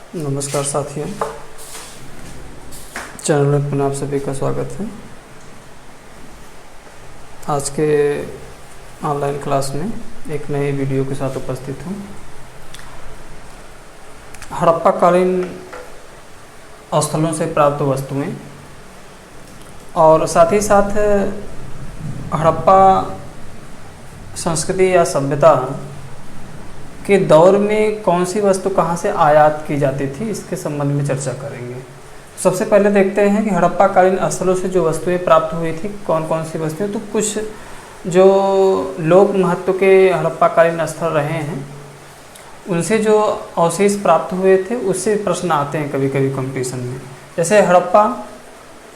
नमस्कार साथियों, चैनल में आप सभी का स्वागत है। आज के ऑनलाइन क्लास में एक नई वीडियो के साथ उपस्थित हूँ। हड़प्पा कालीन स्थलों से प्राप्त वस्तुएं और साथ ही साथ हड़प्पा संस्कृति या सभ्यता के दौर में कौन सी वस्तु कहाँ से आयात की जाती थी, इसके संबंध में चर्चा करेंगे। सबसे पहले देखते हैं कि हड़प्पा कालीन स्थलों से जो वस्तुएं प्राप्त हुई थी कौन कौन सी वस्तुएं। तो कुछ जो लोक महत्व के हड़प्पा कालीन स्थल रहे हैं उनसे जो अवशेष प्राप्त हुए थे उससे प्रश्न आते हैं कभी कभी कंपटीशन में। जैसे हड़प्पा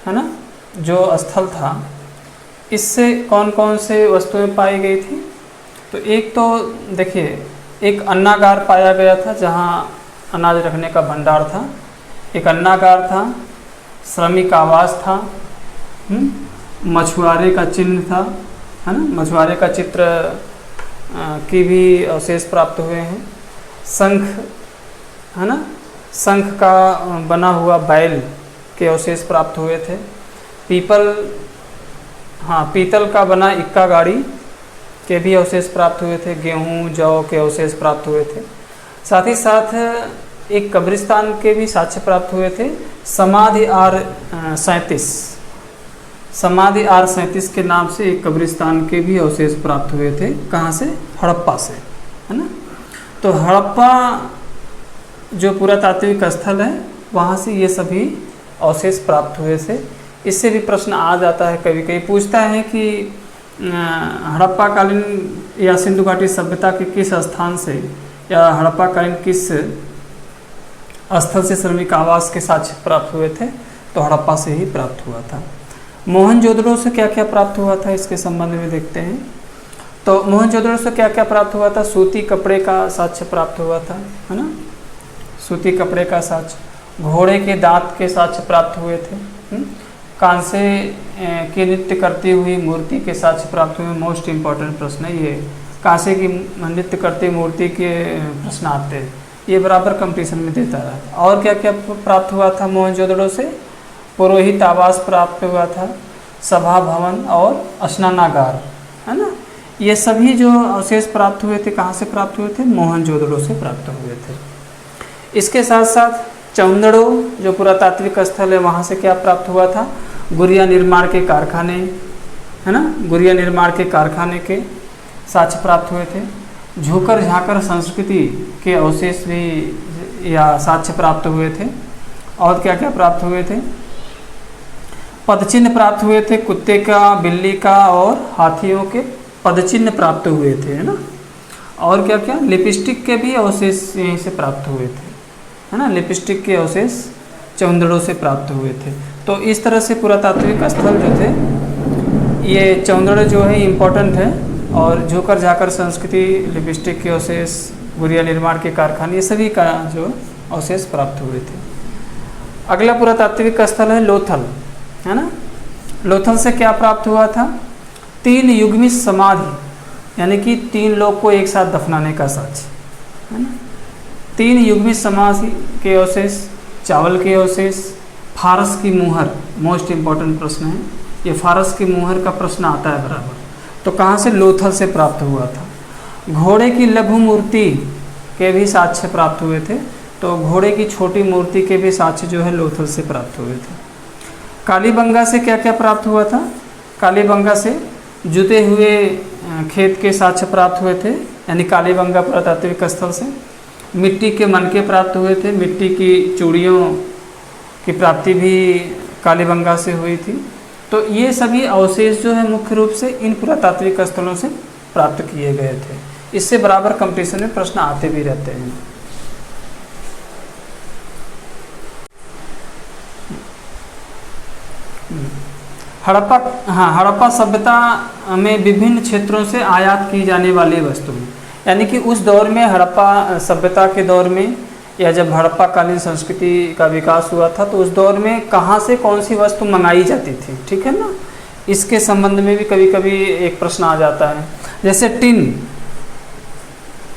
है ना, जो स्थल था, इससे कौन कौन से वस्तुएं पाई गई थी। तो एक तो देखिए, एक अन्नागार पाया गया था जहां अनाज रखने का भंडार था, एक अन्नागार था, श्रमिक आवास था, मछुआरे का चिन्ह था, है ना, मछुआरे का चित्र की भी अवशेष प्राप्त हुए हैं। शंख है ना, शंख का बना हुआ बैल के अवशेष प्राप्त हुए थे। पीतल का बना इक्का गाड़ी के भी अवशेष प्राप्त हुए थे। गेहूं जौ के अवशेष प्राप्त हुए थे। साथ ही साथ एक कब्रिस्तान के भी साक्ष्य प्राप्त हुए थे। समाधि आर 37 के नाम से एक कब्रिस्तान के भी अवशेष प्राप्त हुए थे। कहाँ से? हड़प्पा से, है ना। तो हड़प्पा जो पुरातात्विक स्थल है वहाँ से ये सभी अवशेष प्राप्त हुए थे। इससे भी प्रश्न आ जाता है, कभी कभी पूछता है कि हड़प्पा कालीन या सिंधु घाटी सभ्यता के किस स्थान से या हड़प्पा कालीन किस स्थल से श्रमिक आवास के साक्ष्य प्राप्त हुए थे। तो हड़प्पा से ही प्राप्त हुआ था। मोहनजोदड़ो से क्या क्या प्राप्त हुआ था, इसके संबंध में देखते हैं। तो मोहनजोदड़ो से क्या क्या प्राप्त हुआ था। सूती कपड़े का साक्ष्य प्राप्त हुआ था, है ना, सूती कपड़े का साक्ष्य। घोड़े के दांत के साक्ष्य प्राप्त हुए थे। कांसे की नृत्य करती हुई मूर्ति के साक्ष्य प्राप्त हुए। मोस्ट इम्पॉर्टेंट प्रश्न है ये, कांसे की नृत्य करती मूर्ति के प्रश्न आते हैं, ये बराबर कंपटीशन में देता रहा। और क्या क्या प्राप्त हुआ था मोहनजोदड़ो से। पुरोहित आवास प्राप्त हुआ था, सभा भवन और स्नानागार, है ना। ये सभी जो अवशेष प्राप्त हुए थे कहाँ से प्राप्त हुए थे? मोहनजोदड़ो से प्राप्त हुए थे। इसके साथ साथ चौंदड़ो जो पुरातात्विक स्थल है वहाँ से क्या प्राप्त हुआ था? गुड़िया निर्माण के कारखाने, है ना, गुड़िया निर्माण के कारखाने के साक्ष्य प्राप्त हुए थे। झोकर झाकर संस्कृति के अवशेष भी या साक्ष्य प्राप्त हुए थे। और क्या क्या प्राप्त हुए थे? पदचिन्ह प्राप्त हुए थे, कुत्ते का, बिल्ली का और हाथियों के पदचिन्ह प्राप्त हुए थे, है ना। और क्या क्या? लिपस्टिक के भी अवशेष यहीं से प्राप्त हुए थे, है ना। लिपस्टिक के अवशेष चौंदड़ों से प्राप्त हुए थे। तो इस तरह से पुरातात्विक स्थल जो थे, ये चौंदड़ जो है इम्पोर्टेंट है, और झोकर झाकर संस्कृति, लिपस्टिक के अवशेष, गुड़िया निर्माण के कारखाने, ये सभी का जो अवशेष प्राप्त हुए थे। अगला पुरातात्विक स्थल है लोथल, है ना। लोथल से क्या प्राप्त हुआ था? 3 युग्मित समाधि, यानी कि 3 लोग को एक साथ दफनाने का साक्ष्य, है ना। 3 युग्मित समाधि के अवशेष, चावल के अवशेष, फारस की मुहर, मोस्ट इम्पॉर्टेंट प्रश्न है ये, फारस की मुहर का प्रश्न आता है बराबर। तो कहाँ से? लोथल से प्राप्त हुआ था। घोड़े की लघु मूर्ति के भी साक्ष्य प्राप्त हुए थे। तो घोड़े की छोटी मूर्ति के भी साक्ष्य जो है लोथल से प्राप्त हुए थे। कालीबंगा से क्या क्या प्राप्त हुआ था? कालीबंगा से जुते हुए खेत के साक्ष्य प्राप्त हुए थे, यानी कालीबंगा पुरातात्विक स्थल से। मिट्टी के मनके प्राप्त हुए थे। मिट्टी की चूड़ियों की प्राप्ति भी कालीबंगा से हुई थी। तो ये सभी अवशेष जो है मुख्य रूप से इन पुरातात्विक स्थलों से प्राप्त किए गए थे। इससे बराबर कंपटीशन में प्रश्न आते भी रहते हैं। हड़प्पा सभ्यता में विभिन्न क्षेत्रों से आयात की जाने वाली वस्तुएं, यानी कि उस दौर में हड़प्पा सभ्यता के दौर में या जब हड़प्पा कालीन संस्कृति का विकास हुआ था तो उस दौर में कहाँ से कौन सी वस्तु मंगाई जाती थी, ठीक है ना। इसके संबंध में भी कभी कभी एक प्रश्न आ जाता है। जैसे टिन,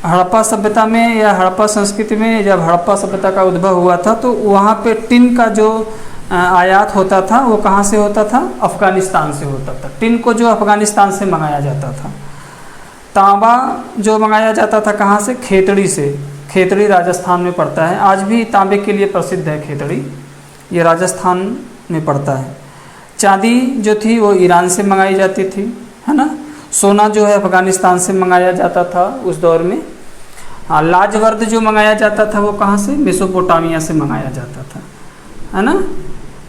हड़प्पा सभ्यता में या हड़प्पा संस्कृति में, जब हड़प्पा सभ्यता का उद्भव हुआ था तो वहाँ पे टिन का जो आयात होता था वो कहाँ से होता था? अफ़गानिस्तान से होता था। टिन को जो अफ़गानिस्तान से मंगाया जाता था। तांबा जो मंगाया जाता था कहाँ से? खेतड़ी से। खेतड़ी राजस्थान में पड़ता है, आज भी तांबे के लिए प्रसिद्ध है खेतड़ी, ये राजस्थान में पड़ता है। चांदी जो थी वो ईरान से मंगाई जाती थी, है ना। सोना जो है अफ़गानिस्तान से मंगाया जाता था उस दौर में। हाँ, लाजवर्द जो मंगाया जाता था वो कहाँ से? मेसोपोटामिया से मंगाया जाता था, है ना।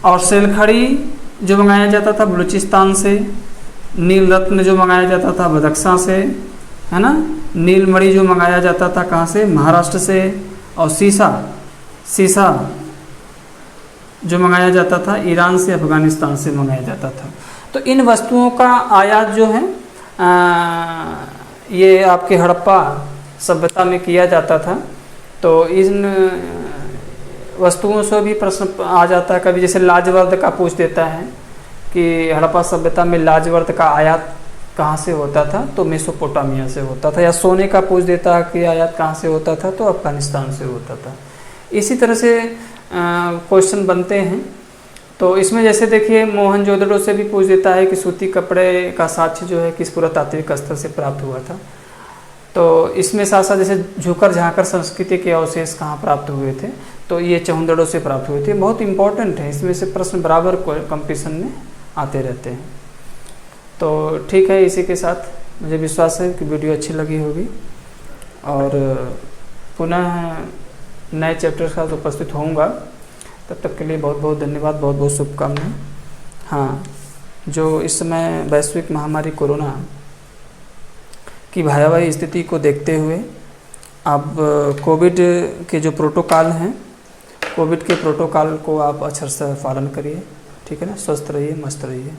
और सेलखड़ी जो मंगाया जाता था बलूचिस्तान से। नील रत्न जो मंगाया जाता था बदख्शां से, है ना। नीलमणि जो मंगाया जाता था कहाँ से? महाराष्ट्र से। और सीसा जो मंगाया जाता था ईरान से, अफ़गानिस्तान से मंगाया जाता था। तो इन वस्तुओं का आयात जो है ये आपके हड़प्पा सभ्यता में किया जाता था। तो इन वस्तुओं से भी प्रश्न आ जाता है कभी, जैसे लाजवर्द का पूछ देता है कि हड़प्पा सभ्यता में लाजवर्द का आयात कहाँ से होता था? तो मेसोपोटामिया से होता था। या सोने का पूछ देता है कि आयात कहाँ से होता था? तो अफ़गानिस्तान से होता था। इसी तरह से क्वेश्चन बनते हैं। तो इसमें जैसे देखिए मोहनजोदड़ो से भी पूछ देता है कि सूती कपड़े का साक्ष्य जो है किस पुरातात्विक स्तर से प्राप्त हुआ था। तो इसमें साथ साथ जैसे झुकर झांकर संस्कृति के अवशेष कहाँ प्राप्त हुए थे? तो ये चौंदड़ों से प्राप्त हुए थे। बहुत इंपॉर्टेंट है, इसमें से प्रश्न बराबर कंपटीशन में आते रहते हैं। तो ठीक है, इसी के साथ मुझे विश्वास है कि वीडियो अच्छी लगी होगी और पुनः नए चैप्टर के साथ उपस्थित होऊंगा। तब तक के लिए बहुत बहुत धन्यवाद, बहुत बहुत शुभकामनाएं। हाँ, जो इस समय वैश्विक महामारी कोरोना की भयावह स्थिति को देखते हुए अब कोविड के जो प्रोटोकॉल हैं, कोविड के प्रोटोकॉल को आप अच्छे से पालन करिए, ठीक है ना। स्वस्थ रहिए, मस्त रहिए।